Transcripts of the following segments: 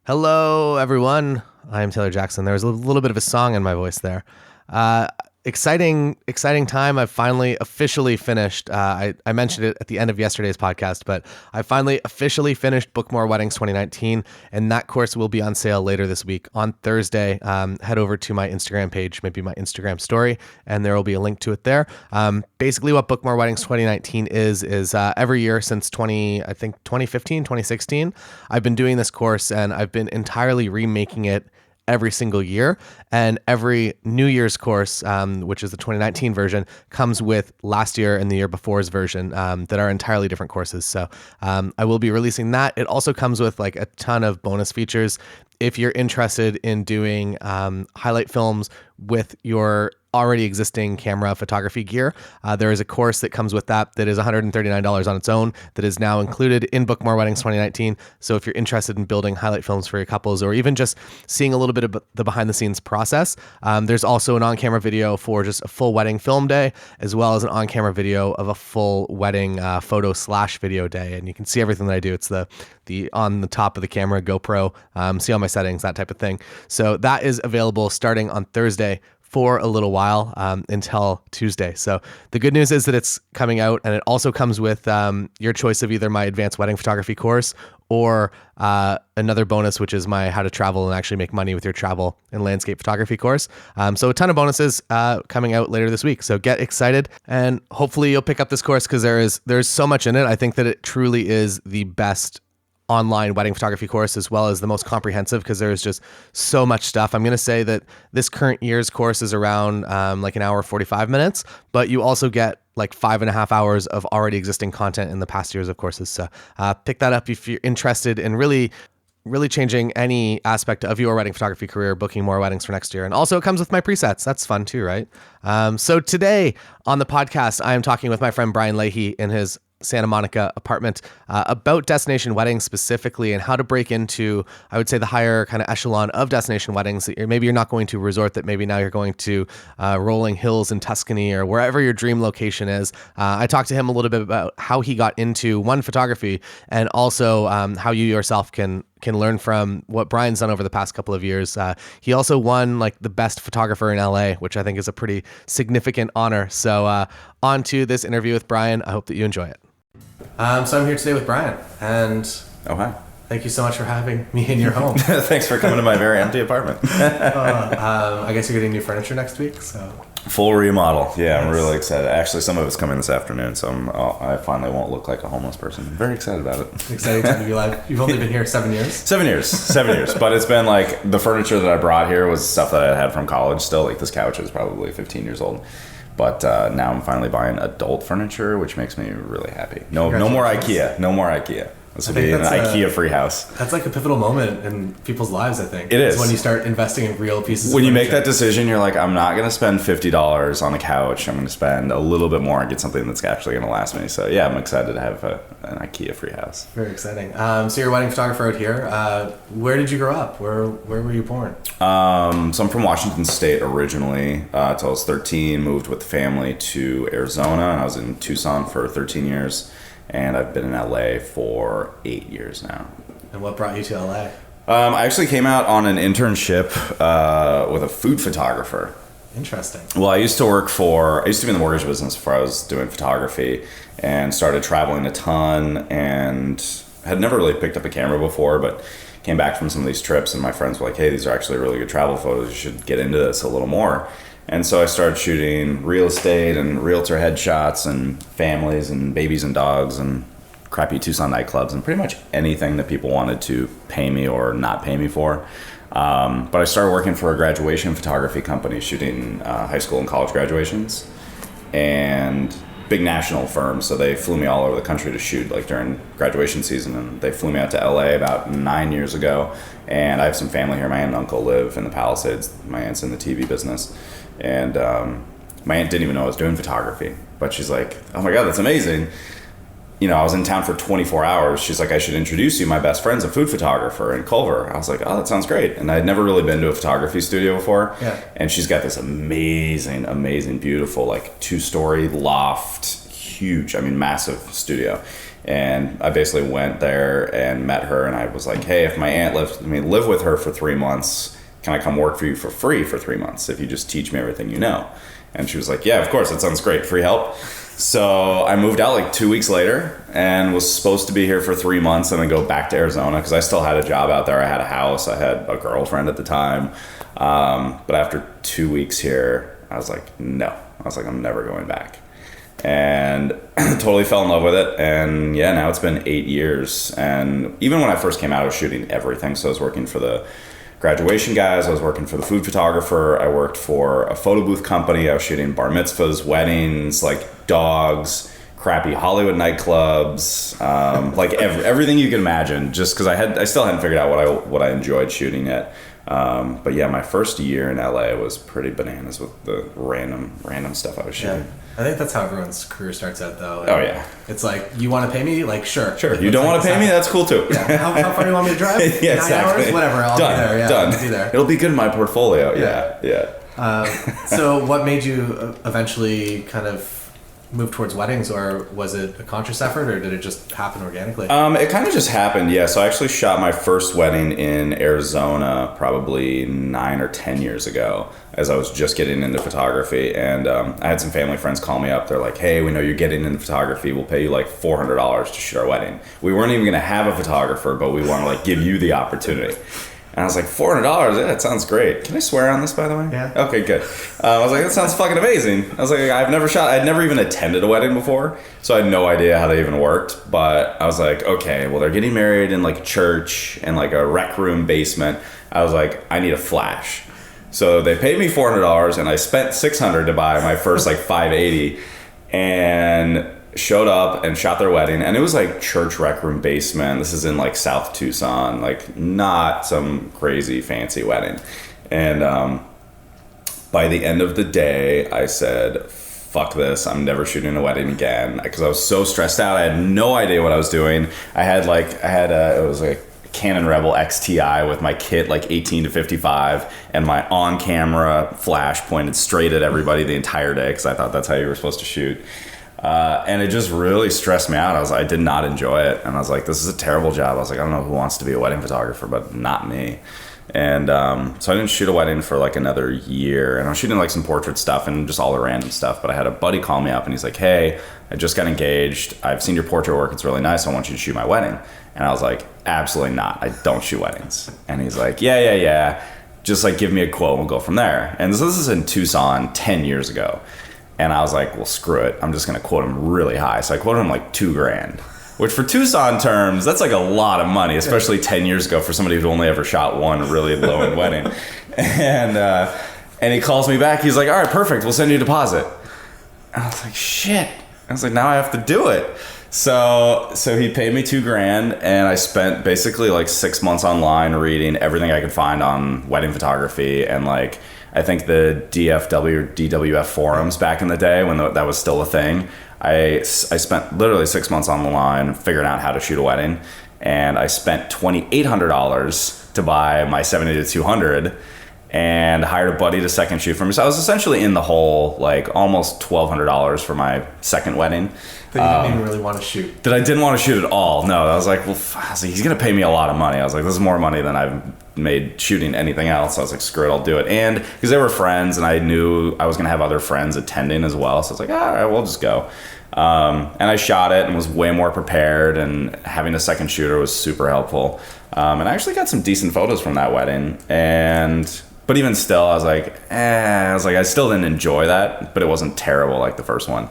Hello, everyone. I'm Taylor Jackson. There was a little bit of a song in my voice there. Exciting time. I've finally officially finished. I mentioned it at the end of yesterday's podcast, but I finally officially finished Book More Weddings 2019, and that course will be on sale later this week on Thursday. Head over to my Instagram page, maybe my Instagram story, and there will be a link to it there. Basically, what Book More Weddings 2019 is every year since 2015, 2016, I've been doing this course, and I've been entirely remaking it every single year, and every New Year's course, which is the 2019 version, comes with last year and the year before's version that are entirely different courses. So I will be releasing that. It also comes with like a ton of bonus features. If you're interested in doing highlight films with your already existing camera photography gear, there is a course that comes with that is $139 on its own that is now included in Book More Weddings 2019. So if you're interested in building highlight films for your couples, or even just seeing a little bit of the behind the scenes process, there's also an on-camera video for just a full wedding film day, as well as an on-camera video of a full wedding photo/video day. And you can see everything that I do. It's the on the top of the camera, GoPro, see all my settings, that type of thing. So that is available starting on Thursday for a little while until Tuesday. So the good news is that it's coming out, and it also comes with your choice of either my advanced wedding photography course or another bonus, which is my how to travel and actually make money with your travel and landscape photography course. So a ton of bonuses coming out later this week. So get excited, and hopefully you'll pick up this course because there's so much in it. I think that it truly is the best online wedding photography course, as well as the most comprehensive, because there's just so much stuff. I'm going to say that this current year's course is around like an hour, 45 minutes, but you also get like 5.5 hours of already existing content in the past years of courses. So pick that up if you're interested in really changing any aspect of your wedding photography career, booking more weddings for next year. And also it comes with my presets. That's fun too, right? So today on the podcast, I am talking with my friend Brian Leahy in his Santa Monica apartment about destination weddings specifically, and how to break into, I would say, the higher kind of echelon of destination weddings that maybe you're not going to a resort, that maybe now you're going to rolling hills in Tuscany or wherever your dream location is. I talked to him a little bit about how he got into photography, and also how you yourself can learn from what Brian's done over the past couple of years. He also won like the best photographer in LA, which I think is a pretty significant honor. So on to this interview with Brian. I hope that you enjoy it. So I'm here today with Brian, and hi. Thank you so much for having me in your home. Thanks for coming to my very empty apartment. I guess you're getting new furniture next week, so. Full remodel. Yeah, Nice. I'm really excited. Actually, some of it's coming this afternoon, so I finally won't look like a homeless person. I'm very excited about it. Exciting time to be alive. You've only been here 7 years? 7 years. 7 years. But it's been like, the furniture that I brought here was stuff that I had from college still. Like this couch is probably 15 years old. But now I'm finally buying adult furniture, which makes me really happy. No more IKEA. No more IKEA. This will be an IKEA-free house. That's like a pivotal moment in people's lives, I think. It is. It's when you start investing in real pieces When of you furniture. make that decision, you're like, I'm not going to spend $50 on a couch. I'm going to spend a little bit more and get something that's actually going to last me. So yeah, I'm excited to have an IKEA-free house. Very exciting. So you're a wedding photographer out here. Where did you grow up? Where were you born? So I'm from Washington State originally. Until I was 13, moved with the family to Arizona, and I was in Tucson for 13 years. And I've been in LA for 8 years now. And what brought you to LA? I actually came out on an internship with a food photographer. Interesting. Well, I used to be in the mortgage business before I was doing photography, and started traveling a ton, and had never really picked up a camera before, but came back from some of these trips, and my friends were like, hey, these are actually really good travel photos. You should get into this a little more. And so I started shooting real estate and realtor headshots and families and babies and dogs and crappy Tucson nightclubs and pretty much anything that people wanted to pay me or not pay me for. But I started working for a graduation photography company, shooting high school and college graduations, and big national firm. So they flew me all over the country to shoot like during graduation season. And they flew me out to LA about 9 years ago. And I have some family here. My aunt and uncle live in the Palisades. My aunt's in the TV business. And my aunt didn't even know I was doing photography, but she's like, oh my God, that's amazing. You know, I was in town for 24 hours. She's like, I should introduce you. My best friend's a food photographer in Culver. I was like, oh, that sounds great. And I'd never really been to a photography studio before. Yeah. And she's got this amazing, beautiful, like 2-story loft, huge, massive studio. And I basically went there and met her, and I was like, hey, if my aunt live with her for 3 months, can I come work for you for free for 3 months if you just teach me everything you know? And she was like, yeah, of course, that sounds great, free help. So I moved out like 2 weeks later and was supposed to be here for 3 months and then go back to Arizona because I still had a job out there. I had a house. I had a girlfriend at the time. But after 2 weeks here, I was like, no. I was like, I'm never going back. And totally fell in love with it. And yeah, now it's been 8 years. And even when I first came out, I was shooting everything. So I was working for the graduation guys, I was working for the food photographer, I worked for a photo booth company, I was shooting bar mitzvahs, weddings, like dogs, crappy Hollywood nightclubs, like everything you can imagine, just because I still hadn't figured out what I enjoyed shooting yet. But yeah, my first year in LA was pretty bananas with the random stuff I was shooting. Yeah. I think that's how everyone's career starts out, though. Oh, yeah. It's like, you want to pay me? Like, sure. Like, you don't want to pay me? That's cool, too. Yeah. How far do you want me to drive? Yeah, 9 exactly. hours? Whatever. I'll Done. be there. Yeah, Done. I'll be there. It'll be good in my portfolio. Yeah. So what made you eventually kind of move towards weddings, or was it a conscious effort, or did it just happen organically? It kind of just happened, yeah. So I actually shot my first wedding in Arizona probably 9 or 10 years ago as I was just getting into photography. And I had some family friends call me up. They're like, hey, we know you're getting into photography. We'll pay you like $400 to shoot our wedding. We weren't even going to have a photographer, but we want to like give you the opportunity. And I was like, $400? Yeah, that sounds great. Can I swear on this, by the way? Yeah. Okay, good. I was like, that sounds fucking amazing. I was like, I'd never even attended a wedding before, so I had no idea how they even worked. But I was like, okay, well, they're getting married in like a church and like a rec room basement. I was like, I need a flash. So they paid me $400, and I spent $600 to buy my first like 580, and showed up and shot their wedding. And it was like church rec room basement. This is in like South Tucson, like not some crazy fancy wedding. And by the end of the day, I said, fuck this, I'm never shooting a wedding again, because I was so stressed out. I had no idea what I was doing. It was like Canon Rebel XTI with my kit like 18 to 55 and my on-camera flash pointed straight at everybody the entire day, because I thought that's how you were supposed to shoot. And it just really stressed me out. I did not enjoy it. And I was like, this is a terrible job. I was like, I don't know who wants to be a wedding photographer, but not me. And so I didn't shoot a wedding for like another year. And I was shooting like some portrait stuff and just all the random stuff. But I had a buddy call me up and he's like, hey, I just got engaged. I've seen your portrait work. It's really nice. I want you to shoot my wedding. And I was like, absolutely not. I don't shoot weddings. And he's like, yeah. Just like give me a quote and we'll go from there. And this is in Tucson 10 years ago. And I was like, well, screw it. I'm just going to quote him really high. So I quoted him like $2,000, which for Tucson terms, that's like a lot of money, especially 10 years ago for somebody who'd only ever shot one really low-end wedding. And he calls me back. He's like, all right, perfect. We'll send you a deposit. And I was like, shit. I was like, now I have to do it. So he paid me $2,000, and I spent basically like 6 months online reading everything I could find on wedding photography and like, I think the DFW or DWF forums back in the day when that was still a thing. I spent literally 6 months on the line figuring out how to shoot a wedding, and I spent $2,800 to buy my 70-200 and hired a buddy to second shoot for me. So I was essentially in the hole, like almost $1,200 for my second wedding. But you didn't even really want to shoot. That I didn't want to shoot at all. No, I was like, well, he's going to pay me a lot of money. I was like, this is more money than I've made shooting anything else. I was like, screw it, I'll do it. And because they were friends and I knew I was going to have other friends attending as well. So I was like, all right, we'll just go. And I shot it and was way more prepared, and having a second shooter was super helpful. And I actually got some decent photos from that wedding. But even still, I was like, I still didn't enjoy that, but it wasn't terrible like the first one.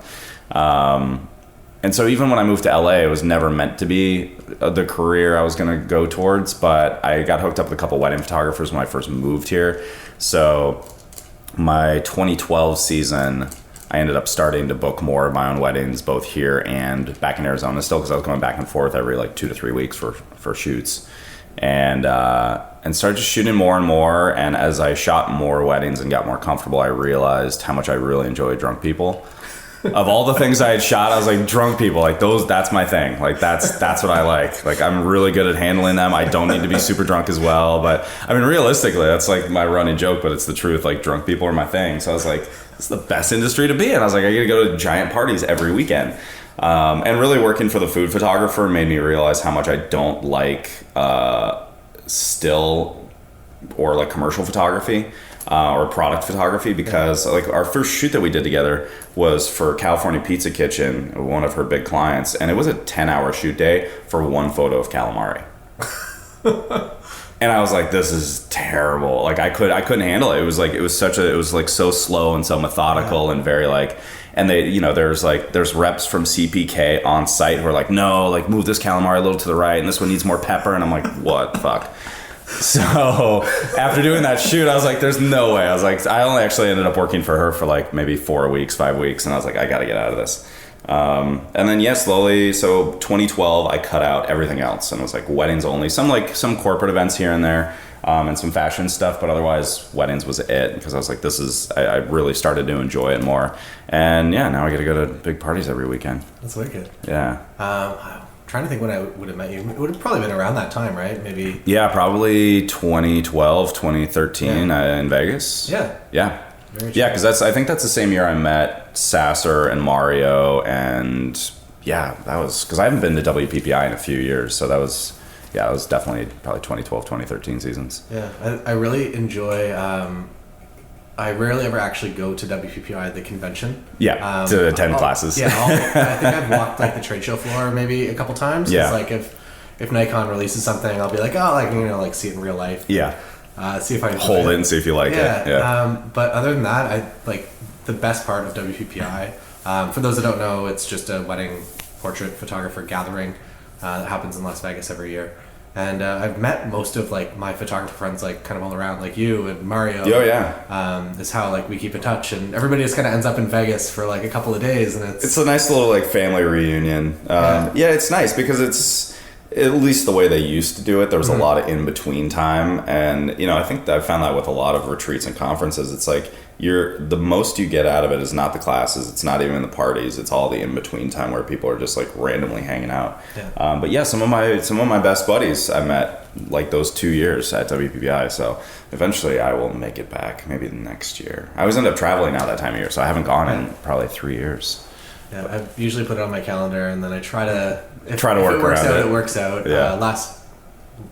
And so even when I moved to LA, it was never meant to be the career I was going to go towards, but I got hooked up with a couple wedding photographers when I first moved here. So my 2012 season, I ended up starting to book more of my own weddings, both here and back in Arizona still, because I was going back and forth every like 2 to 3 weeks for shoots. And started just shooting more and more. And as I shot more weddings and got more comfortable, I realized how much I really enjoy drunk people. Of all the things I had shot, I was like, drunk people, like that's my thing. Like that's what I like. Like I'm really good at handling them. I don't need to be super drunk as well. But I mean, realistically, that's like my running joke, but it's the truth. Like drunk people are my thing. So I was like, this is the best industry to be in. I was like, I get to go to giant parties every weekend. And really working for the food photographer made me realize how much I don't like still or like commercial photography. Or product photography, because like our first shoot that we did together was for California Pizza Kitchen, one of her big clients, and it was a 10-hour shoot day for one photo of calamari. And I was like, this is terrible. Like I couldn't handle it. It was like so slow and so methodical and very like, and they, you know, there's reps from CPK on site who are like, no, like move this calamari a little to the right and this one needs more pepper. And I'm like, what the fuck? So after doing that shoot, I was like, there's no way. I was like, I only actually ended up working for her for like maybe 5 weeks. And I was like, I got to get out of this. And then slowly. So 2012, I cut out everything else and it was like weddings only, some corporate events here and there, and some fashion stuff, but otherwise weddings was it, because I was like, I really started to enjoy it more. And now I get to go to big parties every weekend. That's wicked. Yeah. Trying to think when I would have met you. It would have probably been around that time, right? Maybe. Yeah, probably 2012, 2013 in Vegas. Yeah. Yeah. Yeah, because I think that's the same year I met Sasser and Mario, and that was because I haven't been to WPPI in a few years, so that was definitely probably 2012, 2013 seasons. Yeah, I really enjoy. I rarely ever actually go to WPPI, the convention. Yeah, to attend classes. Yeah, I think I've walked like the trade show floor maybe a couple times. Yeah. It's like if Nikon releases something, I'll be like, see it in real life. Yeah. See if I can hold it and see if you like it. Yeah. But other than that, I like the best part of WPPI. For those that don't know, it's just a wedding portrait photographer gathering that happens in Las Vegas every year. And I've met most of like my photographer friends, like kind of all around, like you and Mario. Oh yeah. Is how like we keep in touch, and everybody just kind of ends up in Vegas for like a couple of days, and it's a nice little like family reunion. It's nice because it's at least the way they used to do it. There was a lot of in between time, and I think that I found that with a lot of retreats and conferences. It's like the most you get out of it is not the classes, it's not even the parties, it's all the in between time where people are just like randomly hanging out. Some of my best buddies I met like those 2 years at WPPI, so eventually I will make it back, maybe the next year. I always end up traveling now that time of year, so I haven't gone in probably 3 years. I usually put it on my calendar, and then I try to work around it. It works out.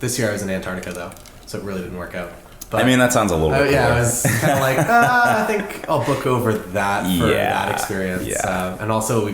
This year I was in Antarctica though, so it really didn't work out. But, I mean, that sounds a little bit I was kind of like, I think I'll book over that for that experience. Yeah. And also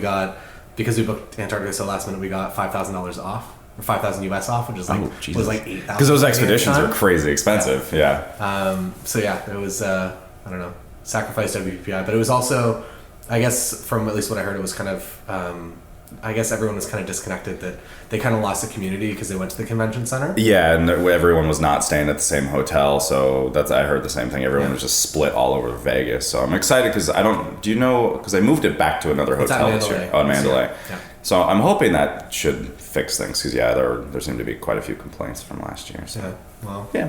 because we booked Antarctica so last minute, we got $5,000 off, or $5,000 US off, which is like, was like $8,000. Because those expeditions are crazy expensive. It was, I don't know, sacrificed WPI, but it was also, I guess from at least what I heard, it was kind of, I guess everyone was kind of disconnected, that they kind of lost the community because they went to the convention center. Yeah, and everyone was not staying at the same hotel, so I heard the same thing. Everyone was just split all over Vegas. So I'm excited because because I moved it back to another hotel this year. Oh, Mandalay. Yeah. So I'm hoping that should fix things because there seemed to be quite a few complaints from last year. So.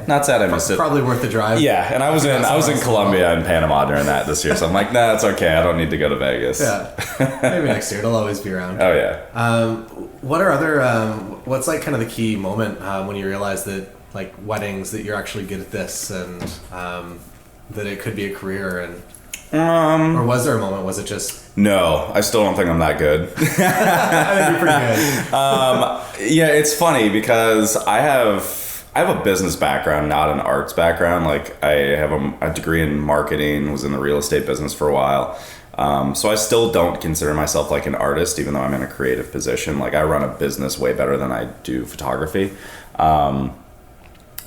Not sad I missed it. Probably worth the drive. Yeah, and I was in Colombia and Panama during that this year, so I'm like, nah, it's okay. I don't need to go to Vegas. Yeah, maybe next year. It'll always be around. Oh yeah. What are other? What's like kind of the key moment when you realize that like weddings, that you're actually good at this, and that it could be a career, and or was there a moment? Was it just? No, I still don't think I'm that good. I think you're pretty good. It's funny because I have a business background, not an arts background. Like I have a degree in marketing, was in the real estate business for a while. So I still don't consider myself like an artist, even though I'm in a creative position. Like I run a business way better than I do photography.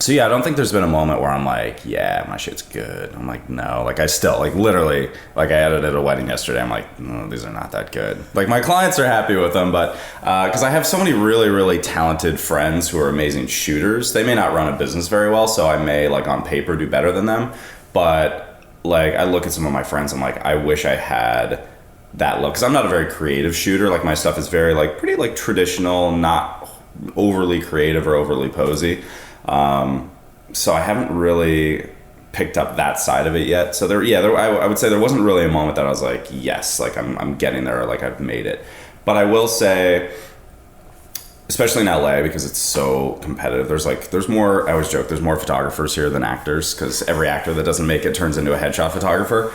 I don't think there's been a moment where I'm like, yeah, my shit's good. I'm like, no, like I still like literally like I edited a wedding yesterday. I'm like, no, these are not that good. Like my clients are happy with them, but because I have so many really, really talented friends who are amazing shooters. They may not run a business very well, so I may like on paper do better than them. But like I look at some of my friends, I'm like, I wish I had that look, because I'm not a very creative shooter. Like my stuff is very like pretty like traditional, not overly creative or overly posy. So I haven't really picked up that side of it yet. So I would say there wasn't really a moment that I was like, yes, like I'm getting there, or like I've made it. But I will say, especially in LA, because it's so competitive, there's more, I always joke, there's more photographers here than actors, because every actor that doesn't make it turns into a headshot photographer.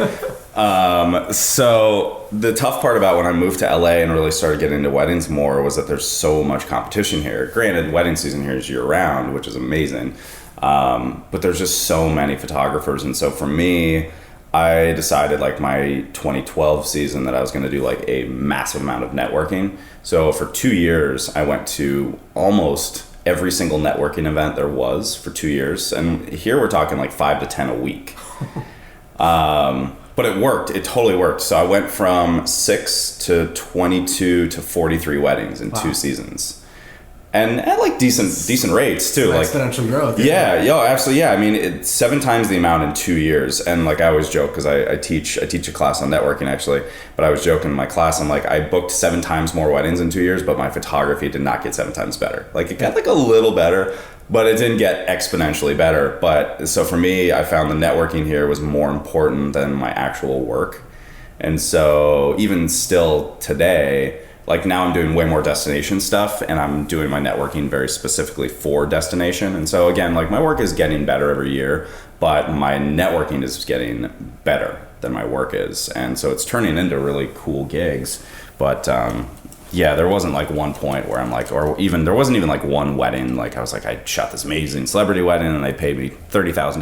So the tough part about when I moved to LA and really started getting into weddings more was that there's so much competition here. Granted, wedding season here is year round, which is amazing. But there's just so many photographers. And so for me, I decided like my 2012 season that I was going to do like a massive amount of networking. So for 2 years, I went to almost every single networking event there was for 2 years. And here we're talking like 5 to 10 a week. But it worked. It totally worked. So I went from 6 to 22 to 43 weddings in 2 seasons. And at like decent rates too. Like exponential growth. Yeah, absolutely. Yeah, I mean, it's 7 times the amount in 2 years. And like I always joke because I teach a class on networking actually. But I was joking in my class. I'm like, I booked 7 times more weddings in 2 years, but my photography did not get 7 times better. Like it got like a little better, but it didn't get exponentially better. But so for me, I found the networking here was more important than my actual work. And so even still today, like now I'm doing way more destination stuff and I'm doing my networking very specifically for destination. And so again, like my work is getting better every year, but my networking is getting better than my work is. And so it's turning into really cool gigs. But yeah, there wasn't like one point where I'm like, there wasn't even like one wedding. Like I was like, I shot this amazing celebrity wedding and they paid me $30,000.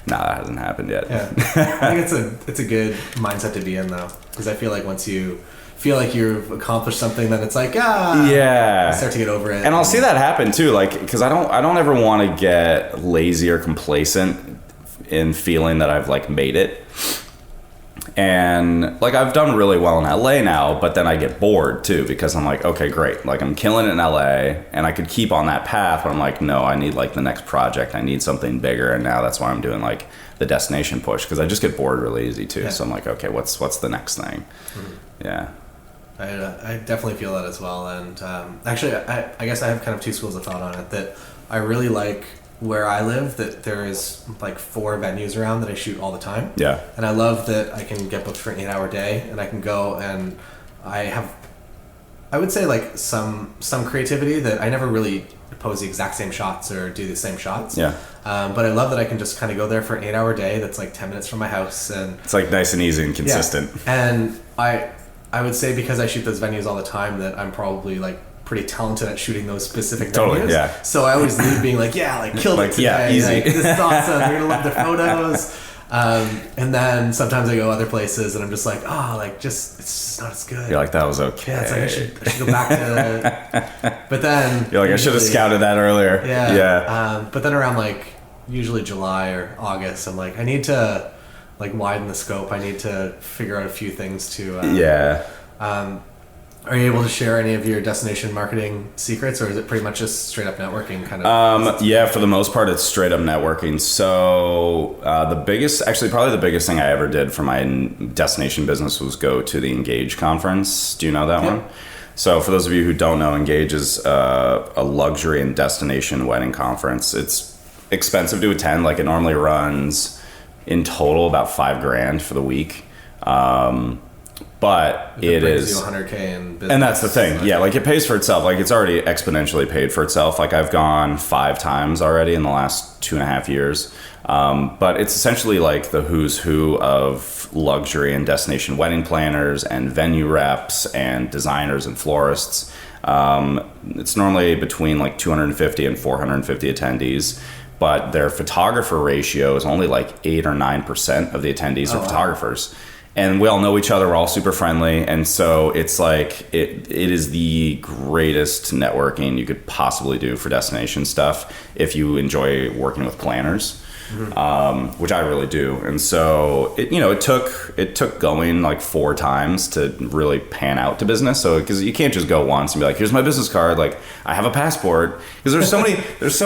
No, that hasn't happened yet. Yeah. I think it's a good mindset to be in though. Because I feel like once you feel like you've accomplished something, then it's like, I start to get over it. And I'll see that happen too, like, because I don't ever want to get lazy or complacent in feeling that I've like made it. And like I've done really well in LA now, but then I get bored too because I'm like, okay, great, like I'm killing it in LA and I could keep on that path, but I'm like, no, I need like the next project, I need something bigger. And now that's why I'm doing like the destination push because I just get bored really easy too. So I'm like, okay, what's the next thing? Yeah. I definitely feel that as well. And actually, I guess I have kind of 2 schools of thought on it. That I really like where I live, that there is like 4 venues around that I shoot all the time. Yeah. And I love that I can get booked for an 8-hour day and I can go and I would say like some creativity that I never really pose the exact same shots or do the same shots. Yeah. But I love that I can just kind of go there for an 8-hour day that's like 10 minutes from my house. And it's like nice and easy and consistent. Yeah. And I would say because I shoot those venues all the time that I'm probably like pretty talented at shooting those specific venues. Totally, yeah. So I always leave being like, killed it today. Yeah, easy. Like, this is awesome. They're gonna love their photos. And then sometimes I go other places and I'm just like, it's just not as good. You're like, that was okay. Yeah, it's like I should go back to. But then you're like, I should have scouted that earlier. Yeah. Yeah. But then around like usually July or August, I'm like, I need to like widen the scope. I need to figure out a few things to. Are you able to share any of your destination marketing secrets, or is it pretty much just straight up networking kind of? Yeah, for the most part, it's straight up networking. So probably the biggest thing I ever did for my destination business was go to the Engage conference. Do you know that one? So for those of you who don't know, Engage is a luxury and destination wedding conference. It's expensive to attend. Like it normally runs in total about $5,000 for the week. But it is you $100K in business. And that's the thing. Yeah, like it pays for itself. Like it's already exponentially paid for itself. Like I've gone 5 times already in the last 2.5 years. But it's essentially like the who's who of luxury and destination wedding planners and venue reps and designers and florists. It's normally between like 250 and 450 attendees. But their photographer ratio is only like 8 or 9% of the attendees are photographers. And we all know each other. We're all super friendly. And so it's like, it is the greatest networking you could possibly do for destination stuff if you enjoy working with planners, which I really do. And so it took going like 4 times to really pan out to business. So, cause you can't just go once and be like, here's my business card. Like I have a passport. Cause there's so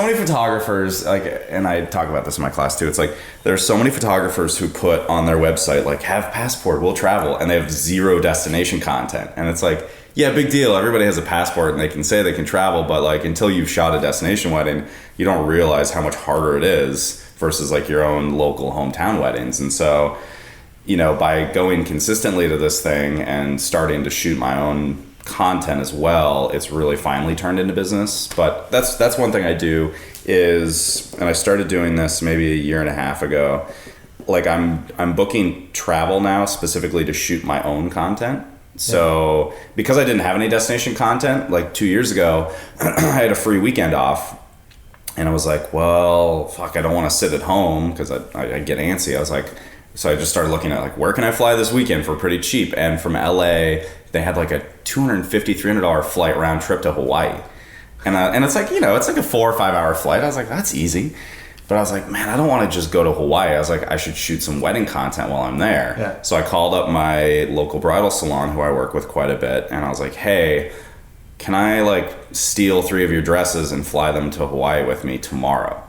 many photographers, like, and I talk about this in my class too. It's like, there's so many photographers who put on their website, like, have passport, we'll travel, and they have 0 destination content. And it's like, yeah, big deal. Everybody has a passport and they can say they can travel, but like until you've shot a destination wedding, you don't realize how much harder it is versus like your own local hometown weddings. And so, by going consistently to this thing and starting to shoot my own content as well, it's really finally turned into business. But that's one thing I do is, and I started doing this maybe 1.5 years ago, like I'm booking travel now specifically to shoot my own content. So because I didn't have any destination content, like 2 years ago, I had a free weekend off. And I was like, well, fuck, I don't want to sit at home because I get antsy. I was like, so I just started looking at like, where can I fly this weekend for pretty cheap? And from LA, they had like a $250, $300 flight round trip to Hawaii. And it's like, you know, it's like a 4 or 5 hour flight. I was like, that's easy. But I was like, man, I don't want to just go to Hawaii. I was like, I should shoot some wedding content while I'm there. Yeah. So I called up my local bridal salon who I work with quite a bit. And I was like, hey, can I like steal 3 of your dresses and fly them to Hawaii with me tomorrow?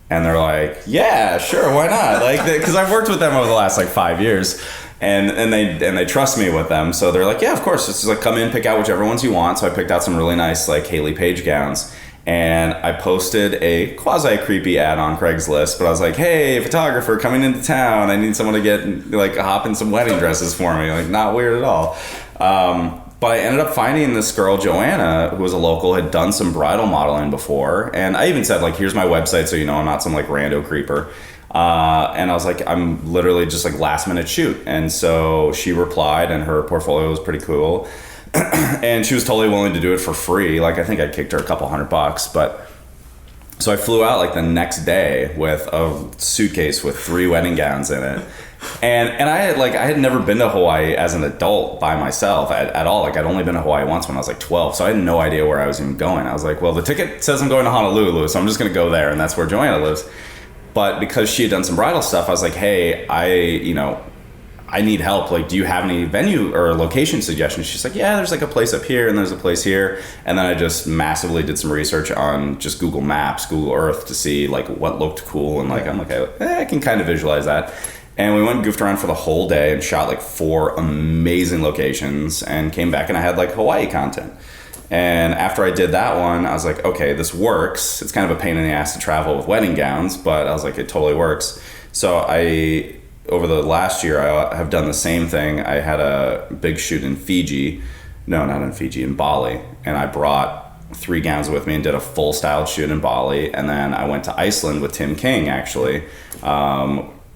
And they're like, yeah, sure, why not? Like, because I've worked with them over the last like 5 years, and they trust me with them. So they're like, yeah, of course. Just like come in, pick out whichever ones you want. So I picked out some really nice like Haley Page gowns, and I posted a quasi creepy ad on Craigslist. But I was like, hey, photographer coming into town. I need someone to get like hop in some wedding dresses for me. Like, not weird at all. But I ended up finding this girl, Joanna, who was a local, had done some bridal modeling before. And I even said, like, here's my website so you know I'm not some, like, rando creeper. And I was like, I'm literally just, like, last minute shoot. And so she replied, and her portfolio was pretty cool. And she was totally willing to do it for free. Like, I think I kicked her a couple $100. But so I flew out, like, the next day with a suitcase with 3 wedding gowns in it. And I had never been to Hawaii as an adult by myself at all. Like, I'd only been to Hawaii once when I was like 12, so I had no idea where I was even going. I was like, well, the ticket says I'm going to Honolulu, so I'm just going to go there, and that's where Joanna lives. But because she had done some bridal stuff, I was like, hey, I need help. Like, do you have any venue or location suggestions? She's like, yeah, there's like a place up here and there's a place here. And then I just massively did some research on just Google Maps, Google Earth to see like what looked cool. And like, I'm like, I can kind of visualize that. And we went and goofed around for the whole day and shot like 4 amazing locations and came back and I had like Hawaii content. And after I did that one, I was like, okay, this works. It's kind of a pain in the ass to travel with wedding gowns, but I was like, it totally works. So over the last year, I have done the same thing. I had a big shoot in Fiji. No, not in Fiji, in Bali. And I brought 3 gowns with me and did a full styled shoot in Bali. And then I went to Iceland with Tim King, actually.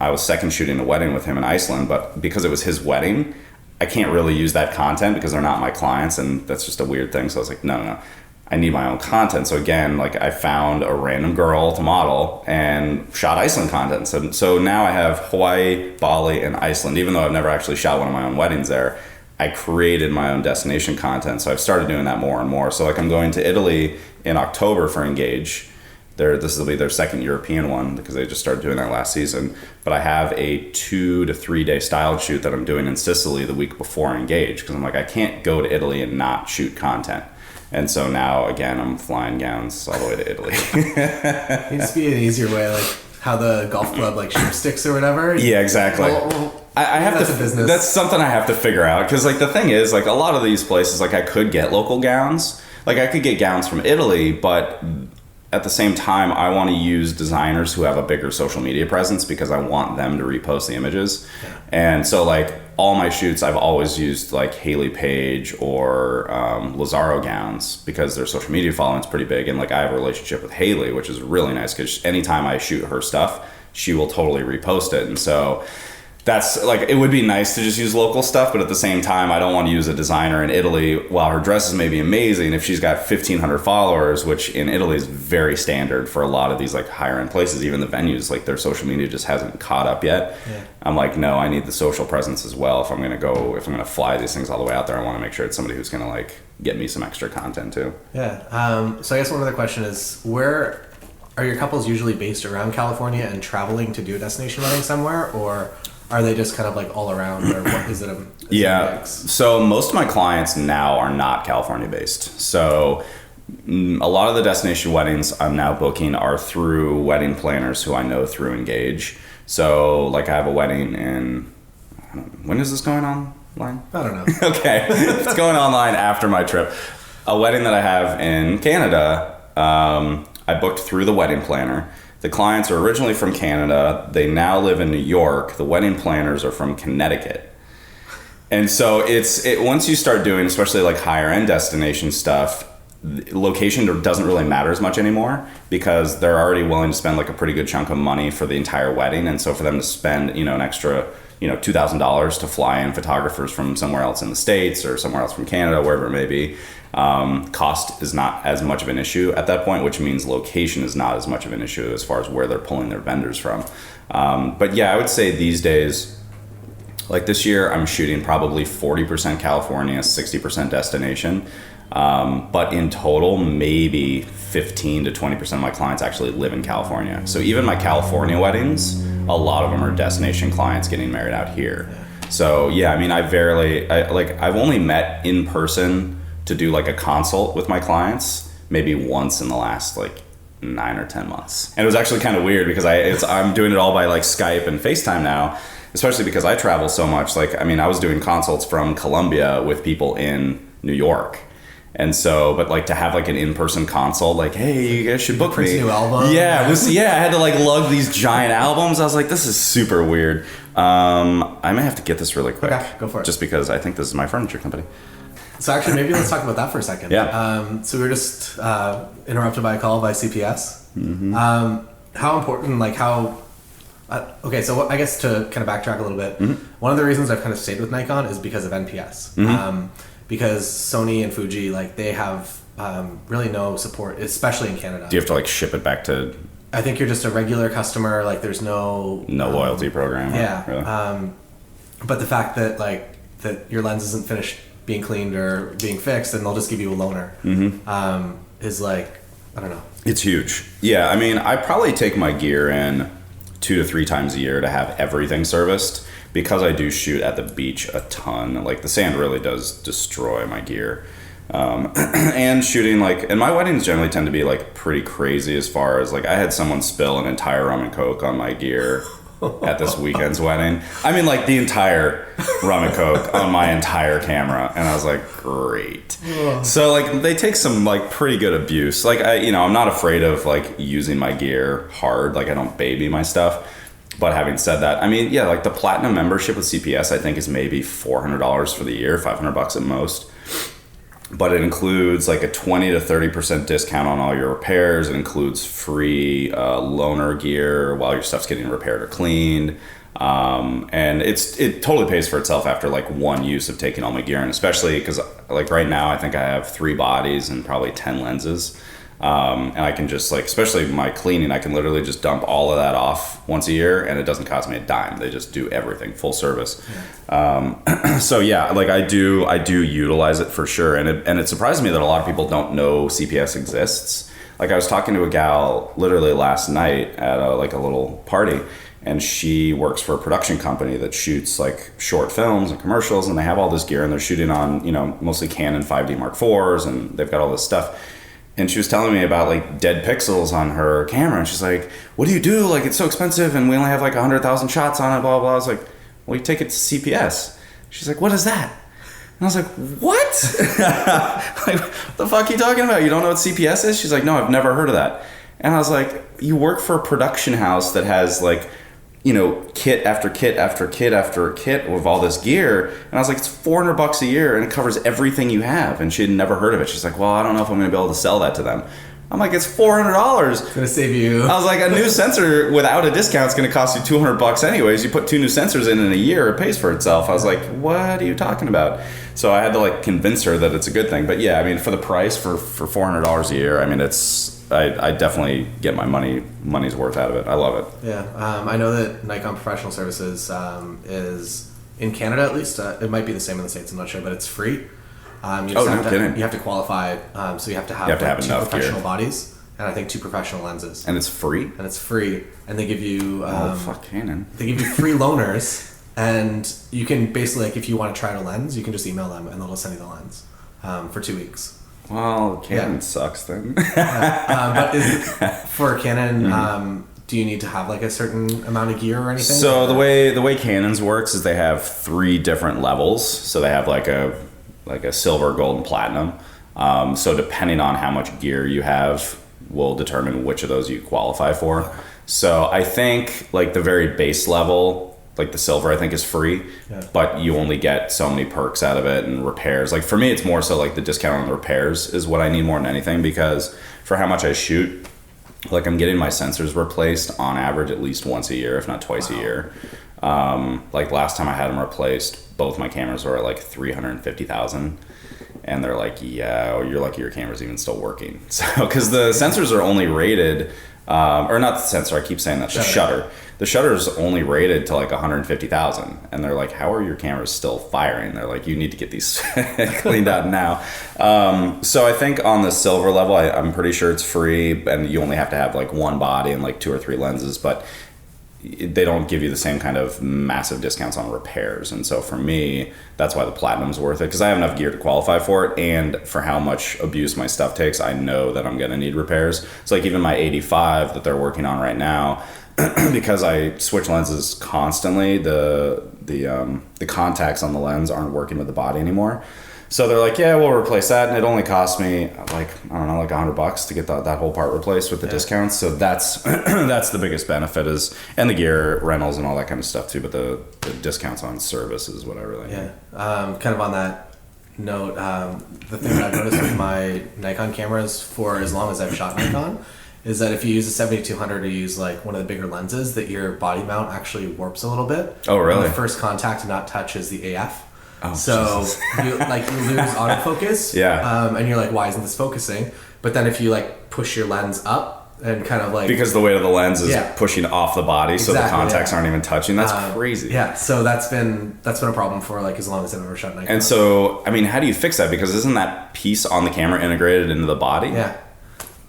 I was second shooting a wedding with him in Iceland, but because it was his wedding, I can't really use that content because they're not my clients, and that's just a weird thing. So I was like, no, I need my own content. So again, like I found a random girl to model and shot Iceland content. So now I have Hawaii, Bali, and Iceland. Even though I've never actually shot one of my own weddings there, I created my own destination content. So I've started doing that more and more. So like I'm going to Italy in October for Engage. This will be their second European one because they just started doing that last season. But I have a 2 to 3 day styled shoot that I'm doing in Sicily the week before Engage because I'm like, I can't go to Italy and not shoot content. And so now, again, I'm flying gowns all the way to Italy. It needs to be an easier way, like how the golf club like shoot sticks or whatever. Yeah, exactly. I have that's a business. That's something I have to figure out because like the thing is like a lot of these places like I could get local gowns. Like I could get gowns from Italy, but at the same time, I want to use designers who have a bigger social media presence because I want them to repost the images. Yeah. And so like all my shoots, I've always used like Haley Page or Lazaro gowns because their social media following is pretty big. And like I have a relationship with Haley, which is really nice because anytime I shoot her stuff, she will totally repost it. And so that's like, it would be nice to just use local stuff, but at the same time, I don't want to use a designer in Italy. While her dresses may be amazing, if she's got 1,500 followers, which in Italy is very standard for a lot of these like higher end places, even the venues, like their social media just hasn't caught up yet. Yeah. I'm like, no, I need the social presence as well. If I'm going to fly these things all the way out there, I want to make sure it's somebody who's going to like get me some extra content too. Yeah. So I guess one other question is, where are your couples usually based around California and traveling to do a destination wedding somewhere, or are they just kind of like all around, or what is it? Yeah. Mix? So most of my clients now are not California based. So a lot of the destination weddings I'm now booking are through wedding planners who I know through Engage. So like I have a wedding in, when is this going online? I don't know. Okay. It's going online after my trip. A wedding that I have in Canada, I booked through the wedding planner. The clients are originally from Canada. They now live in New York. The wedding planners are from Connecticut. And so once you start doing, especially like higher end destination stuff, location doesn't really matter as much anymore because they're already willing to spend like a pretty good chunk of money for the entire wedding. And so for them to spend, an extra, $2,000 to fly in photographers from somewhere else in the States or somewhere else from Canada, wherever it may be, cost is not as much of an issue at that point, which means location is not as much of an issue as far as where they're pulling their vendors from. But yeah, I would say these days, like this year, I'm shooting probably 40% California, 60% destination. But in total, maybe 15 to 20% of my clients actually live in California. So even my California weddings, a lot of them are destination clients getting married out here. So yeah, I mean, I've only met in person to do like a consult with my clients maybe once in the last like 9 or 10 months. And it was actually kind of weird because I'm doing it all by like Skype and FaceTime now, especially because I travel so much. Like, I mean, I was doing consults from Colombia with people in New York. And so, but like to have like an in-person consult, like, hey, you guys should book me. New album. Yeah, I had to like lug these giant albums. I was like, this is super weird. I may have to get this really quick. Okay, go for it. Just because I think this is my furniture company. So actually, maybe let's talk about that for a second. Yeah. So we were just interrupted by a call by CPS. Mm-hmm. How important, like how... okay, so I guess to kind of backtrack a little bit, mm-hmm. one of the reasons I've kind of stayed with Nikon is because of NPS. Mm-hmm. Because Sony and Fuji, like they have really no support, especially in Canada. Do you have to like ship it back to... I think you're just a regular customer, like there's no... No loyalty program. Yeah. Really? But the fact that that your lens isn't finished being cleaned or being fixed, and they'll just give you a loaner, is like, I don't know. It's huge. Yeah, I mean, I probably take my gear in 2 to 3 times a year to have everything serviced because I do shoot at the beach a ton. Like the sand really does destroy my gear. And shooting and my weddings generally tend to be like pretty crazy as far as like I had someone spill an entire rum and coke on my gear at this weekend's wedding. I mean like the entire rum and coke on my entire camera, and I was like, great. So like they take some like pretty good abuse. Like I'm not afraid of like using my gear hard. Like I don't baby my stuff. But having said that, I mean, yeah, like the platinum membership with CPS, I think is maybe $400 for the year, $500 at most. But it includes like a 20 to 30% discount on all your repairs. It includes free loaner gear while your stuff's getting repaired or cleaned. And it totally pays for itself after like one use of taking all my gear, and especially because like right now I think I have 3 bodies and probably 10 lenses. And I can just like, especially my cleaning, I can literally just dump all of that off once a year and it doesn't cost me a dime. They just do everything full service. So yeah, like I do utilize it for sure. And it surprised me that a lot of people don't know CPS exists. Like I was talking to a gal literally last night at a little party, and she works for a production company that shoots like short films and commercials, and they have all this gear and they're shooting on, mostly Canon 5D Mark IVs, and they've got all this stuff. And she was telling me about like dead pixels on her camera, and she's like, what do you do? Like, it's so expensive and we only have like 100,000 shots on it, blah, blah, blah. I was like, well, you take it to CPS. She's like, what is that? And I was like, what? Like, what the fuck are you talking about? You don't know what CPS is? She's like, no, I've never heard of that. And I was like, you work for a production house that has like, kit after kit after kit after kit of all this gear. And I was like, it's $400 a year and it covers everything you have. And she had never heard of it. She's like, well, I don't know if I'm going to be able to sell that to them. I'm like, it's $400. It's going to save you. I was like, a new sensor without a discount is going to cost you $200 anyways. You put 2 new sensors in a year, it pays for itself. I was like, what are you talking about? So I had to like convince her that it's a good thing. But yeah, I mean, for the price for $400 a year, I mean, I definitely get my money's worth out of it. I love it. Yeah, I know that Nikon Professional Services is in Canada at least. It might be the same in the States. I'm not sure, but it's free. You have to qualify. So you have to have 2 professional gear. Bodies, and I think 2 professional lenses. And it's free. And they give you. Fuck Canon. They give you free loaners, and you can basically like if you want to try out a lens, you can just email them and they'll send you the lens for 2 weeks. Well, Canon sucks then. But for Canon, do you need to have like a certain amount of gear or anything? So the way Canon's works is they have 3 different levels. So they have like a silver, gold, and platinum. So depending on how much gear you have will determine which of those you qualify for. So I think like the very base level, like the silver I think is free, but you only get so many perks out of it and repairs. Like for me, it's more so like the discount on the repairs is what I need more than anything, because for how much I shoot, like I'm getting my sensors replaced on average at least once a year, if not twice a year. Like last time I had them replaced, both my cameras were at like 350,000. And they're like, yeah, you're lucky your camera's even still working. So, because the sensors are only rated, or not the sensor, I keep saying that, the shutter. The shutter's only rated to like 150,000. And they're like, how are your cameras still firing? They're like, you need to get these cleaned out now. So I think on the silver level, I'm pretty sure it's free, and you only have to have like one body and like 2 or 3 lenses, but they don't give you the same kind of massive discounts on repairs. And so for me, that's why the platinum's worth it, because I have enough gear to qualify for it, and for how much abuse my stuff takes, I know that I'm going to need repairs. So like even my 85 that they're working on right now, because I switch lenses constantly, the contacts on the lens aren't working with the body anymore. So they're like, yeah, we'll replace that, and it only cost me like, I don't know, like $100 to get that whole part replaced with the discounts. So that's that's the biggest benefit, is, and the gear rentals and all that kind of stuff too. But the discounts on service is what I really need. Kind of on that note, the thing that I've noticed with my Nikon cameras for as long as I've shot Nikon is that if you use a 7200 or use like one of the bigger lenses, that your body mount actually warps a little bit. Oh, really? And the first contact to not touch is the AF. Oh, so you lose autofocus, and you're like, why isn't this focusing? But then if you like push your lens up and kind of like, because the weight of the lens is pushing off the body, so the contacts aren't even touching. That's crazy. So that's been a problem for like as long as I've ever shot Nikon. And so I mean, how do you fix that? Because isn't that piece on the camera integrated into the body? Yeah.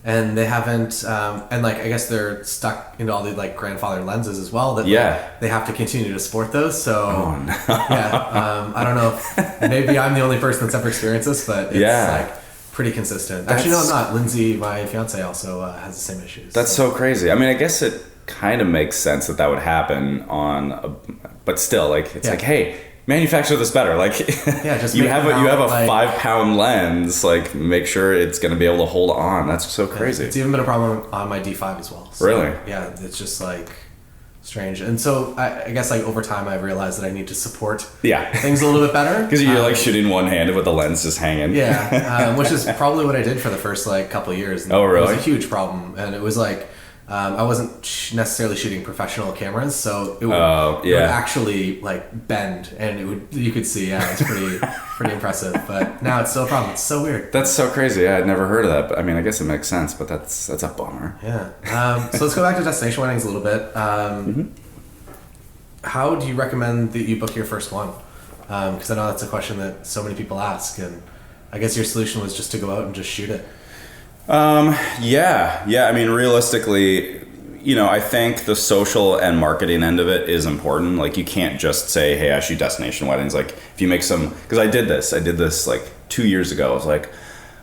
And they haven't, and like I guess they're stuck into all the like grandfather lenses as well. That they have to continue to sport those. So I don't know. Maybe I'm the only person that's ever experienced this, but it's like pretty consistent. Actually, no, I'm not. Lindsay, my fiance, also has the same issues. That's so crazy. I mean, I guess it kind of makes sense that would happen but still, like it's like, hey, manufacture this better. Like, just you have a 5-pound lens. Like, make sure it's going to be able to hold on. That's so crazy. It's even been a problem on my D5 as well. So, really? Yeah, it's just like strange. And so I guess like over time I've realized that I need to support things a little bit better. Because you're like shooting one-handed with the lens just hanging. Which is probably what I did for the first like couple of years. And oh, really? It was a huge problem, and it was like I wasn't necessarily shooting professional cameras, so it would actually like bend, and you could see, it's pretty impressive. But now it's still a problem. It's so weird. That's so crazy. I'd never heard of that. But I mean, I guess it makes sense, but that's a bummer. Yeah. So let's go back to destination weddings a little bit. How do you recommend that you book your first one? Because I know that's a question that so many people ask, and I guess your solution was just to go out and just shoot it. I mean, realistically, I think the social and marketing end of it is important. Like, you can't just say, hey, I shoot destination weddings. Like, if you make because I did this like 2 years ago. I was like,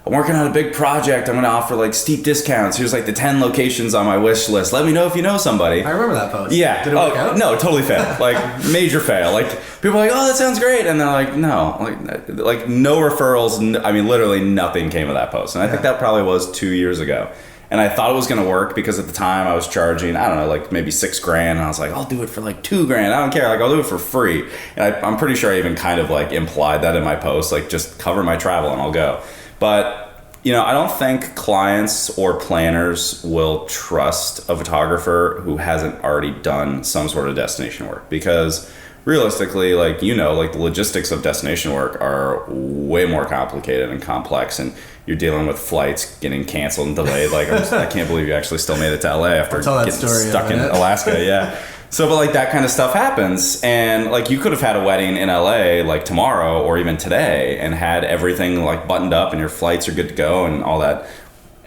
I'm working on a big project. I'm going to offer like steep discounts. Here's like the 10 locations on my wish list. Let me know if you know somebody. I remember that post. Yeah. Did it work out? No, totally failed. Like, major fail. Like, people are like, oh, that sounds great. And they're like, no. Like no referrals. I mean, literally nothing came of that post. And I think that probably was 2 years ago. And I thought it was going to work because at the time I was charging, I don't know, like maybe $6,000. And I was like, I'll do it for like $2,000. I don't care. Like, I'll do it for free. And I'm pretty sure I even kind of like implied that in my post, like just cover my travel and I'll go. But I don't think clients or planners will trust a photographer who hasn't already done some sort of destination work, because realistically, like, the logistics of destination work are way more complicated and complex, and you're dealing with flights getting canceled and delayed. Like, I can't believe you actually still made it to LA after getting stuck in Alaska. Yeah. So, but like that kind of stuff happens, and like you could have had a wedding in LA like tomorrow or even today and had everything like buttoned up and your flights are good to go and all that.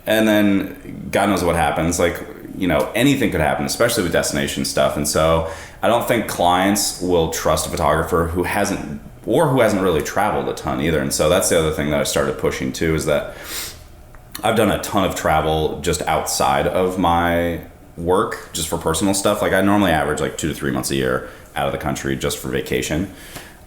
And then God knows what happens. Like, anything could happen, especially with destination stuff. And so I don't think clients will trust a photographer who hasn't really traveled a ton either. And so that's the other thing that I started pushing too, is that I've done a ton of travel just outside of my work, just for personal stuff. Like, I normally average like 2 to 3 months a year out of the country just for vacation.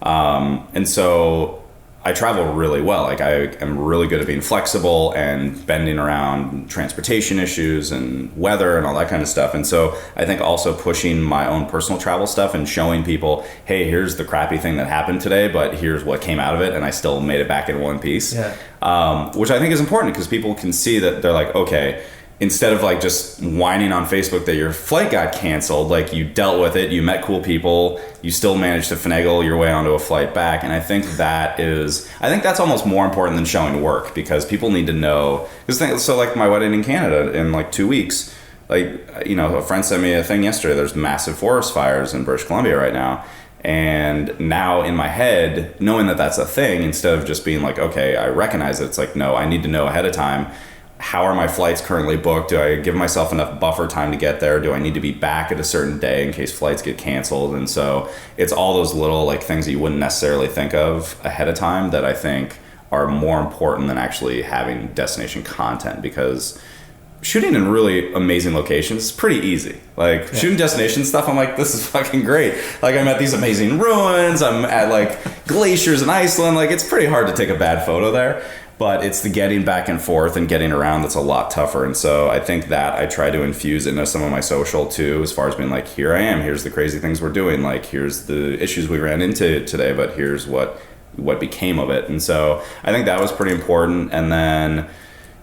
And so I travel really well. Like I am really good at being flexible and bending around transportation issues and weather and all that kind of stuff. And so I think also pushing my own personal travel stuff and showing people, hey, here's the crappy thing that happened today, but here's what came out of it, and I still made it back in one piece. Which I think is important because people can see that they're like, okay, instead of like just whining on Facebook that your flight got canceled, like you dealt with it, you met cool people, you still managed to finagle your way onto a flight back. And I think that's almost more important than showing work, because people need to know. So like my wedding in Canada in like 2 weeks, like, you know, a friend sent me a thing yesterday. There's massive forest fires in British Columbia right now. And now in my head, knowing that that's a thing, instead of just being like, okay, I recognize it, it's like, no, I need to know ahead of time. How are my flights currently booked? Do I give myself enough buffer time to get there? Do I need to be back at a certain day in case flights get canceled? And so it's all those little like things that you wouldn't necessarily think of ahead of time that I think are more important than actually having destination content, because shooting in really amazing locations is pretty easy. Like shooting destination stuff, I'm like, this is fucking great. Like I'm at these amazing ruins, I'm at like glaciers in Iceland. Like it's pretty hard to take a bad photo there. But it's the getting back and forth and getting around that's a lot tougher. And so I think that I try to infuse into some of my social too, as far as being like, here I am, here's the crazy things we're doing, like here's the issues we ran into today, but here's what became of it. And so I think that was pretty important. And then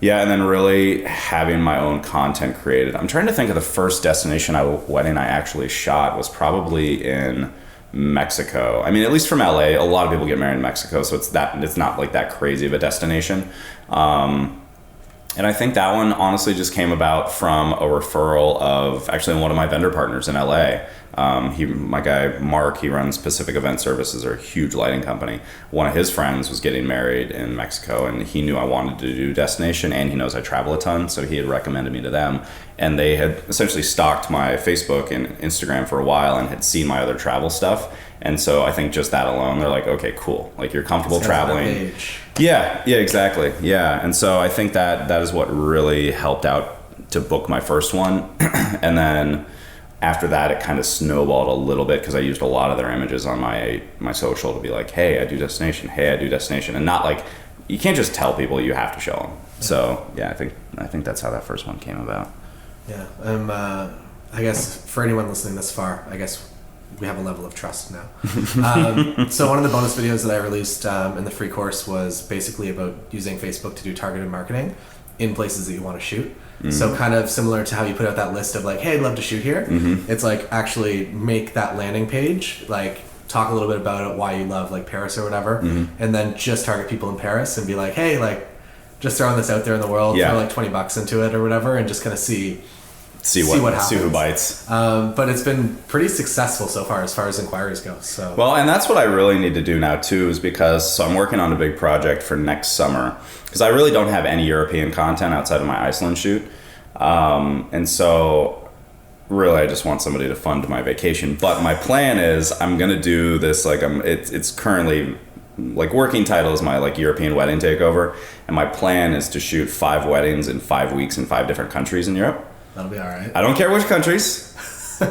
really having my own content created. I'm trying to think of the first destination wedding I actually shot was probably in Mexico. I mean, at least from LA, a lot of people get married in Mexico, so it's not like that crazy of a destination. And I think that one honestly just came about from a referral of actually one of my vendor partners in LA. My guy Mark, he runs Pacific Event Services, or a huge lighting company. One of his friends was getting married in Mexico, and he knew I wanted to do destination, and he knows I travel a ton, so he had recommended me to them. And they had essentially stalked my Facebook and Instagram for a while and had seen my other travel stuff. And so I think just that alone, they're like, okay, cool. Like you're comfortable traveling. Yeah, exactly. Yeah. And so I think that is what really helped out to book my first one. And then after that, it kind of snowballed a little bit because I used a lot of their images on my social to be like, hey, I do destination. Hey, I do destination. And not like, you can't just tell people, you have to show them. So yeah, I think that's how that first one came about. Yeah. I guess for anyone listening this far, I guess we have a level of trust now. So one of the bonus videos that I released in the free course was basically about using Facebook to do targeted marketing in places that you want to shoot. Mm-hmm. So kind of similar to how you put out that list of like, hey, I'd love to shoot here. Mm-hmm. It's like actually make that landing page, like talk a little bit about it, why you love like Paris or whatever, mm-hmm. and then just target people in Paris and be like, hey, like just throwing this out there in the world, throw like $20 into it or whatever, and just kind of see what happens. See who bites. But it's been pretty successful so far as inquiries go. So well, and that's what I really need to do now too, is because I'm working on a big project for next summer, because I really don't have any European content outside of my Iceland shoot, and so really I just want somebody to fund my vacation. But my plan is I'm gonna do this like it's currently like working title is my like European wedding takeover, and my plan is to shoot 5 weddings in 5 weeks in 5 different countries in Europe. That'll be all right. I don't care which countries.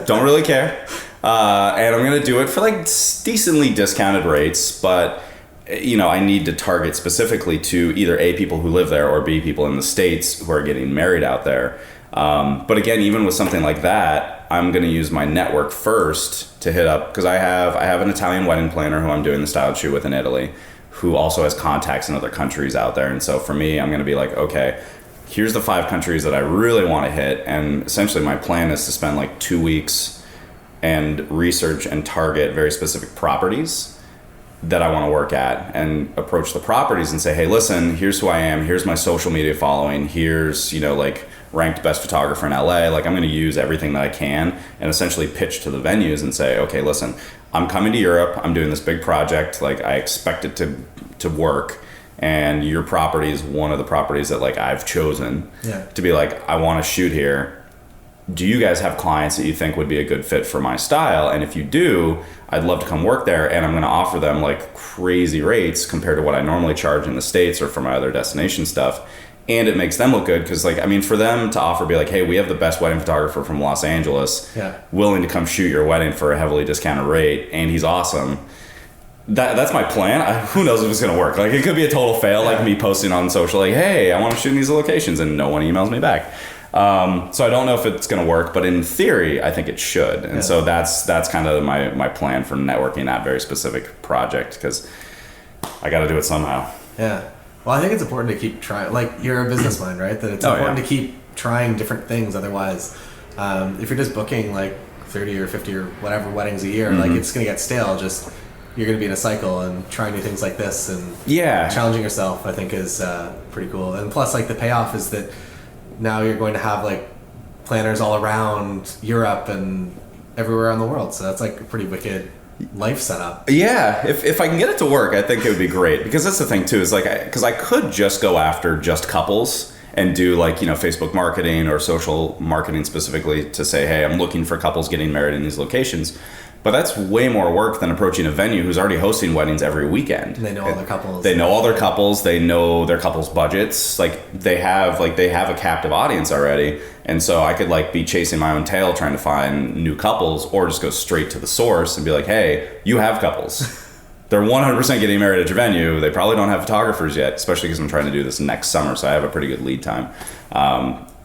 Don't really care. And I'm going to do it for like decently discounted rates. But, you know, I need to target specifically to either A, people who live there, or B, people in the States who are getting married out there. But again, even with something like that, I'm going to use my network first to hit up. Because I have an Italian wedding planner who I'm doing the style shoot with in Italy, who also has contacts in other countries out there. And so for me, I'm going to be like, okay, here's the 5 countries that I really want to hit. And essentially my plan is to spend like 2 weeks and research and target very specific properties that I want to work at, and approach the properties and say, hey, listen, here's who I am. Here's my social media following. Here's, you know, like ranked best photographer in LA. Like I'm going to use everything that I can and essentially pitch to the venues and say, okay, listen, I'm coming to Europe. I'm doing this big project. Like I expect it to work. And your property is one of the properties that like I've chosen to be like, I want to shoot here. Do you guys have clients that you think would be a good fit for my style? And if you do, I'd love to come work there. And I'm going to offer them like crazy rates compared to what I normally charge in the States or for my other destination stuff. And it makes them look good because like, I mean, for them to offer, be like, hey, we have the best wedding photographer from Los Angeles willing to come shoot your wedding for a heavily discounted rate, and he's awesome. That's my plan. Who knows if it's going to work? Like, it could be a total fail, like me posting on social, like, hey, I want to shoot in these locations, and no one emails me back. So I don't know if it's going to work, but in theory, I think it should. And so that's kind of my plan for networking that very specific project, because I got to do it somehow. Yeah. Well, I think it's important to keep trying. Like, you're a business mind, right? That it's important to keep trying different things. Otherwise, if you're just booking like 30 or 50 or whatever weddings a year, like, it's going to get stale. Just you're going to be in a cycle, and trying new things like this and challenging yourself, I think, is pretty cool. And plus, like, the payoff is that now you're going to have like planners all around Europe and everywhere around the world. So that's like a pretty wicked life setup. Yeah, if I can get it to work, I think it would be great, because that's the thing too, is like, because I could just go after just couples and do like, you know, Facebook marketing or social marketing specifically to say, hey, I'm looking for couples getting married in these locations. But that's way more work than approaching a venue who's already hosting weddings every weekend. And they know all their couples. They know all their couples. They know their couples' budgets. Like, they have a captive audience already. And so I could like be chasing my own tail trying to find new couples, or just go straight to the source and be like, hey, you have couples. They're 100% getting married at your venue. They probably don't have photographers yet, especially because I'm trying to do this next summer, so I have a pretty good lead time.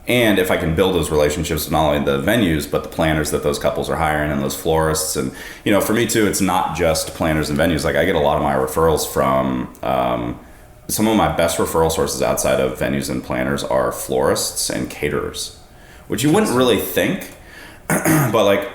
And if I can build those relationships with not only the venues, but the planners that those couples are hiring and those florists. And, you know, for me too, it's not just planners and venues. Like, I get a lot of my referrals from, some of my best referral sources outside of venues and planners are florists and caterers, which you wouldn't really think. But like,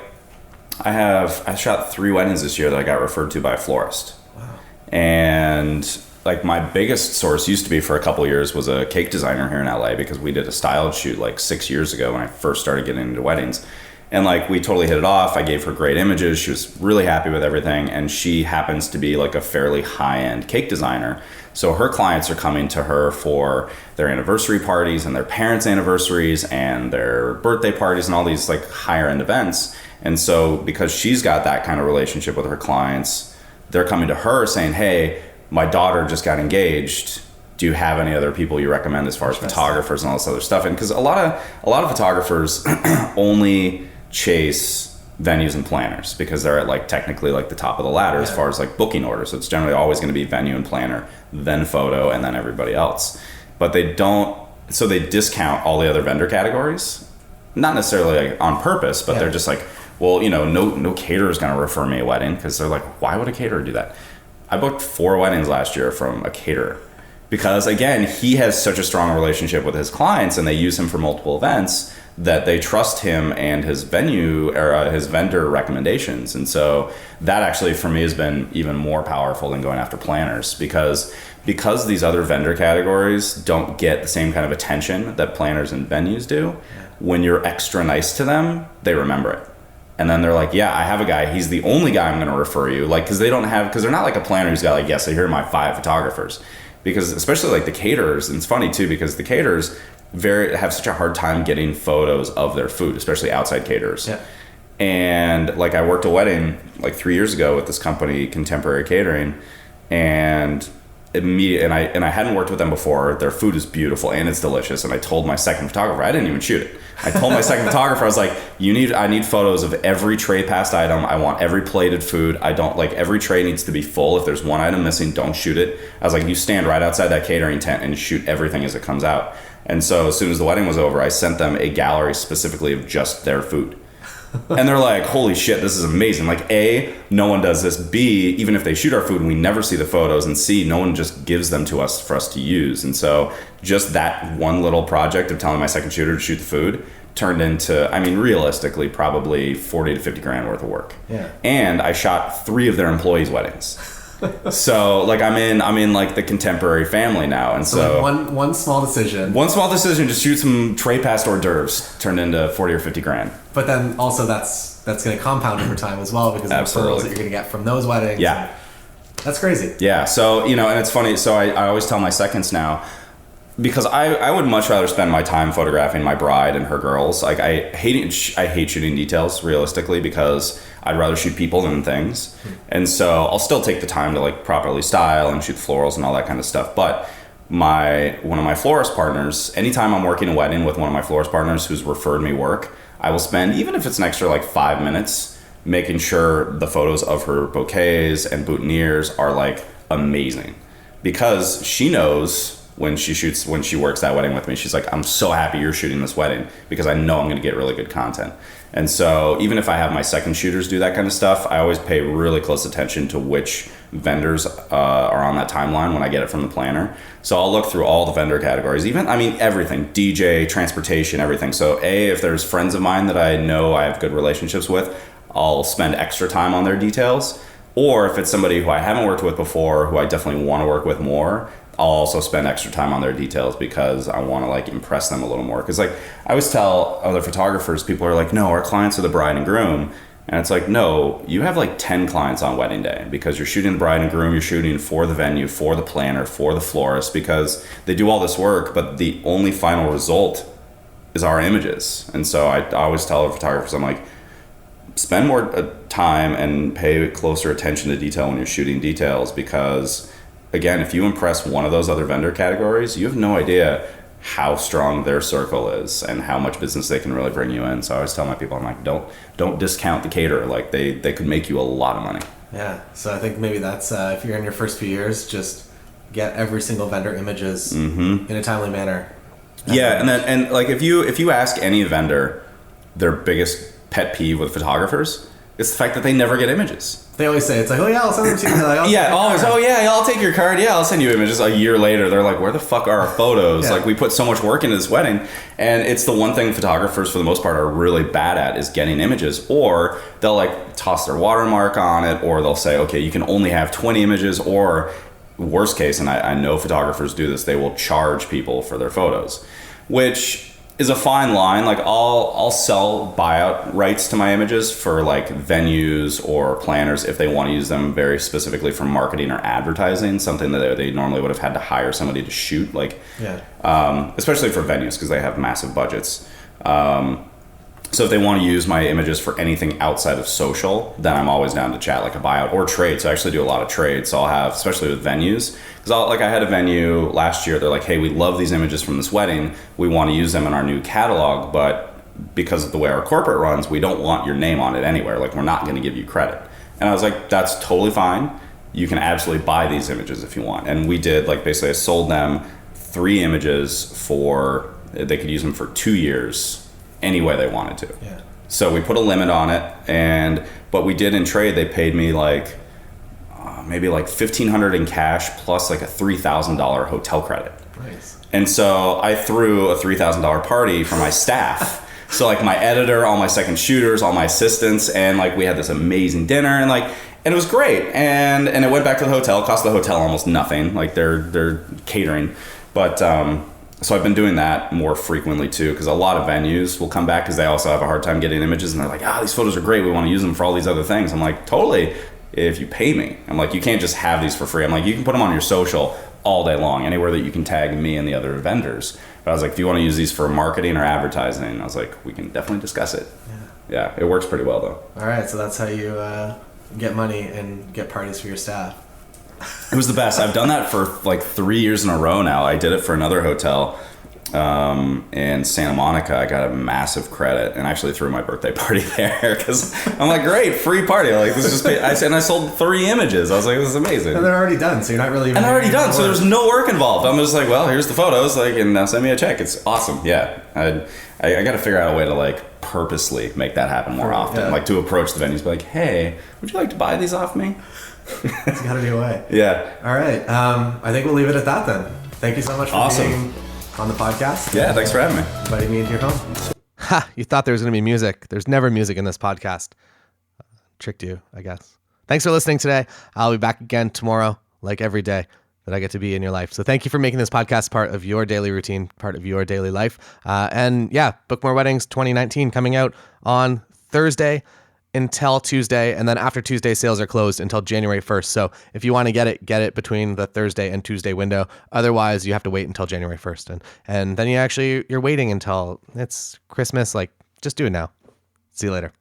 I shot 3 weddings this year that I got referred to by a florist. Wow. And like, my biggest source used to be for a couple years was a cake designer here in LA, because we did a styled shoot like 6 years ago when I first started getting into weddings. And like, we totally hit it off. I gave her great images. She was really happy with everything. And she happens to be like a fairly high-end cake designer. So her clients are coming to her for their anniversary parties and their parents' anniversaries and their birthday parties and all these like higher end events. And so because she's got that kind of relationship with her clients, they're coming to her saying, hey, my daughter just got engaged. Do you have any other people you recommend as far as photographers and all this other stuff? And because a lot of photographers only chase venues and planners because they're at like technically like the top of the ladder as far as like booking orders. So it's generally always going to be venue and planner, then photo, and then everybody else. But they discount all the other vendor categories, not necessarily like on purpose, but they're just like, well, you know, no caterer is going to refer me a wedding, because they're like, why would a caterer do that? I booked 4 weddings last year from a caterer, because again, he has such a strong relationship with his clients and they use him for multiple events that they trust him and his venue or his vendor recommendations. And so that actually for me has been even more powerful than going after planners, because these other vendor categories don't get the same kind of attention that planners and venues do. When you're extra nice to them, they remember it. And then they're like, yeah, I have a guy. He's the only guy I'm going to refer you. Like, because they're not like a planner who's got like, yes, here are my 5 photographers. Because especially like the caterers, and it's funny too, because the caterers have such a hard time getting photos of their food, especially outside caterers. Yeah. And like, I worked a wedding like 3 years ago with this company, Contemporary Catering, and I hadn't worked with them before. Their food is beautiful and it's delicious. And I told my second photographer, I didn't even shoot it. I told my second photographer, I was like, I need photos of every tray passed item. I want every plated food. I don't like, every tray needs to be full. If there's one item missing, don't shoot it. I was like, you stand right outside that catering tent and shoot everything as it comes out. And so as soon as the wedding was over, I sent them a gallery specifically of just their food. And they're like, holy shit, this is amazing. Like, A, no one does this. B, even if they shoot our food and we never see the photos. And C, no one just gives them to us for us to use. And so just that one little project of telling my second shooter to shoot the food turned into, I mean, realistically, probably 40 to 50 grand worth of work. Yeah. And I shot 3 of their employees' weddings. So like, I'm in like the Contemporary family now. And so like one small decision to shoot some tray passed hors d'oeuvres turned into 40 or 50 grand. But then also that's going to compound over time as well, because of the referrals that you're going to get from those weddings. Yeah. That's crazy. Yeah. So, you know, and it's funny. So I always tell my seconds now, because I would much rather spend my time photographing my bride and her girls. Like, I hate shooting details realistically, because I'd rather shoot people than things. And so I'll still take the time to like properly style and shoot florals and all that kind of stuff. But one of my florist partners, anytime I'm working a wedding with one of my florist partners who's referred me work, I will spend, even if it's an extra like 5 minutes, making sure the photos of her bouquets and boutonnieres are like amazing, because she knows when she works that wedding with me, she's like, I'm so happy you're shooting this wedding because I know I'm going to get really good content. And so even if I have my second shooters do that kind of stuff, I always pay really close attention to which vendors are on that timeline when I get it from the planner. So I'll look through all the vendor categories, everything, DJ, transportation, everything. So if there's friends of mine that I know I have good relationships with, I'll spend extra time on their details. Or if it's somebody who I haven't worked with before, who I definitely want to work with more, I'll also spend extra time on their details because I want to like impress them a little more. Because like I always tell other photographers, people are like, no, our clients are the bride and groom. And it's like, no, you have like 10 clients on wedding day because you're shooting the bride and groom, you're shooting for the venue, for the planner, for the florist, because they do all this work, but the only final result is our images. And so I always tell the photographers, I'm like, spend more time and pay closer attention to detail when you're shooting details, because again, if you impress one of those other vendor categories, you have no idea how strong their circle is and how much business they can really bring you in. So I always tell my people, I'm like, don't discount the caterer. Like they could make you a lot of money. Yeah. So I think maybe that's if you're in your first few years, just get every single vendor images in a timely manner. Yeah, and like if you ask any vendor their biggest pet peeve with photographers, it's the fact that they never get images. They always say, it's like, oh yeah, I'll send them to you. Like, I'll take your card. Yeah, I'll send you images. A year later, they're like, where the fuck are our photos? Yeah. Like, we put so much work into this wedding. And it's the one thing photographers, for the most part, are really bad at, is getting images. Or they'll like toss their watermark on it, or they'll say, okay, you can only have 20 images, or worst case, and I know photographers do this, they will charge people for their photos, which is a fine line. Like I'll sell buyout rights to my images for like venues or planners if they want to use them very specifically for marketing or advertising, something that they normally would have had to hire somebody to shoot, like especially for venues because they have massive budgets. So if they want to use my images for anything outside of social, then I'm always down to chat, like a buyout or trade. So I actually do a lot of trades. So I'll have, especially with venues, because I had a venue last year. They're like, hey, we love these images from this wedding. We want to use them in our new catalog, but because of the way our corporate runs, we don't want your name on it anywhere. Like, we're not going to give you credit. And I was like, that's totally fine. You can absolutely buy these images if you want. And we did, like, basically I sold them 3 images they could use them for 2 years any way they wanted to. Yeah. So we put a limit on it, but we did in trade, they paid me like maybe like $1,500 in cash plus like a $3,000 hotel credit. Nice. And so I threw a $3,000 party for my staff. So like my editor, all my second shooters, all my assistants, and like we had this amazing dinner and it was great. And it went back to the hotel. It cost the hotel almost nothing. Like they're catering, but so I've been doing that more frequently too, because a lot of venues will come back because they also have a hard time getting images, and they're like, these photos are great, we want to use them for all these other things. I'm like, totally, if you pay me. I'm like, you can't just have these for free. I'm like, you can put them on your social all day long, anywhere that you can tag me and the other vendors. But I was like, if you want to use these for marketing or advertising, I was like, we can definitely discuss it. Yeah, it works pretty well though. All right, so that's how you get money and get parties for your staff. It was the best. I've done that for like 3 years in a row now. I did it for another hotel in Santa Monica. I got a massive credit and actually threw my birthday party there because I'm like, great, free party. Like, this is just I sold 3 images. I was like, this is amazing. And they're already done, so you're not really even. And they're already done, so there's no work involved. I'm just like, well, here's the photos, like, and now send me a check. It's awesome. Yeah, I got to figure out a way to like purposely make that happen more often. Like to approach the venues, be like, hey, would you like to buy these off me? It's got to be a way. Yeah. All right. I think we'll leave it at that then. Thank you so much for being on the podcast. Yeah, thanks for having me. Inviting me into your home. Ha! You thought there was going to be music. There's never music in this podcast. Tricked you, I guess. Thanks for listening today. I'll be back again tomorrow, like every day that I get to be in your life. So thank you for making this podcast part of your daily routine, part of your daily life. And yeah, Book More Weddings 2019 coming out on Thursday until Tuesday, and then after Tuesday, sales are closed until January 1st. So if you want to get it between the Thursday and Tuesday window. Otherwise, you have to wait until January 1st. And then you're waiting until it's Christmas. Like, just do it now. See you later.